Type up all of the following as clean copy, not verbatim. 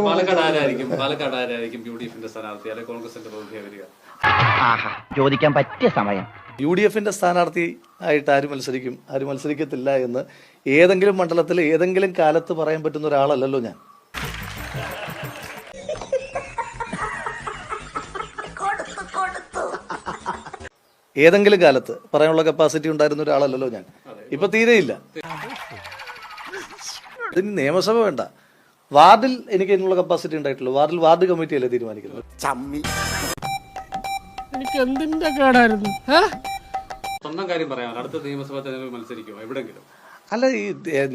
പാലക്കാട് ആരായിരിക്കും യുഡിഎഫിന്റെ സ്ഥാനാർത്ഥി അല്ലെങ്കിൽ കോൺഗ്രസിന്റെ പ്രതിനിധി വരിക? ചോദിക്കാൻ പറ്റിയ സമയം. യുഡിഎഫിന്റെ സ്ഥാനാർത്ഥി ആയിട്ട് ആര് മത്സരിക്കും, ആര് മത്സരിക്കത്തില്ല എന്ന് ഏതെങ്കിലും മണ്ഡലത്തിൽ ഏതെങ്കിലും കാലത്ത് പറയാൻ പറ്റുന്ന ഒരാളല്ലല്ലോ ഞാൻ. ഏതെങ്കിലും കാലത്ത് പറയാനുള്ള കപ്പാസിറ്റി ഉണ്ടായിരുന്ന ഒരാളല്ലല്ലോ ഞാൻ. ഇപ്പൊ തീരെയില്ല. ഇതിന് നിയമസഭ വേണ്ട, വാർഡിൽ എനിക്ക് അതിനുള്ള കപ്പാസിറ്റി ഉണ്ടായിട്ടുള്ളൂ. വാർഡ് കമ്മിറ്റി അല്ലേ തീരുമാനിക്കുന്നത്. എനിക്ക് എന്തിന്റെ കേടായിരുന്നു? സ്വന്തം കാര്യം പറയാം. അടുത്ത നിയമസഭാ തെരഞ്ഞെടുപ്പ് മത്സരിക്കുമോ എവിടെങ്കിലും? അല്ല,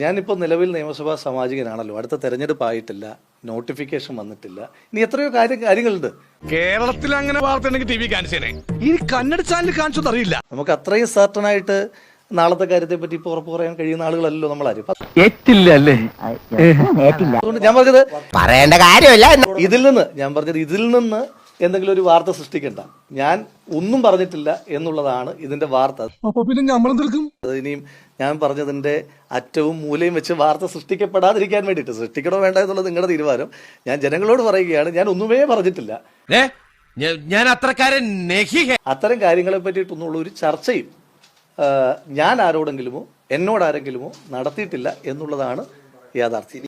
ഞാനിപ്പോൾ നിലവിൽ നിയമസഭാ സാമാജികനാണല്ലോ. അടുത്ത തെരഞ്ഞെടുപ്പ് ആയിട്ടില്ല, നോട്ടിഫിക്കേഷൻ വന്നിട്ടില്ല. ഇനി എത്രയോ കാര്യങ്ങളുണ്ട്. കേരളത്തിൽ അങ്ങനെ വാർത്ത ടി വി കാണിച്ചേനെ, ഈ കന്നഡ ചാനൽ കാണിച്ചൊന്നും അറിയില്ല. നമുക്ക് അത്രയും സർട്ടൺ ആയിട്ട് നാളത്തെ കാര്യത്തെ പറ്റി ഇപ്പോൾ ഉറപ്പ് പറയാൻ കഴിയുന്ന ആളുകളല്ലോ നമ്മളാരും. അതുകൊണ്ട് ഞാൻ പറഞ്ഞത് പറയേണ്ട കാര്യമില്ല. ഇതിൽ നിന്ന് എന്തെങ്കിലും ഒരു വാർത്ത സൃഷ്ടിക്കണ്ട. ഞാൻ ഒന്നും പറഞ്ഞിട്ടില്ല എന്നുള്ളതാണ് ഇതിന്റെ വാർത്ത. ഇനിയും ഞാൻ പറഞ്ഞതിന്റെ അറ്റവും മൂലയും വെച്ച് വാർത്ത സൃഷ്ടിക്കപ്പെടാതിരിക്കാൻ വേണ്ടിയിട്ട്, സൃഷ്ടിക്കണോ വേണ്ട എന്നുള്ളത് നിങ്ങളുടെ തീരുമാനം. ഞാൻ ജനങ്ങളോട് പറയുകയാണ്, ഞാൻ ഒന്നുമേ പറഞ്ഞിട്ടില്ല. ഞാൻ അത്രക്കാരൻ. അത്തരം കാര്യങ്ങളെ പറ്റിയിട്ടൊന്നുള്ള ഒരു ചർച്ചയും ഞാൻ ആരോടെങ്കിലുമോ എന്നോടാരെങ്കിലുമോ നടത്തിയിട്ടില്ല എന്നുള്ളതാണ് യാഥാർത്ഥ്യം.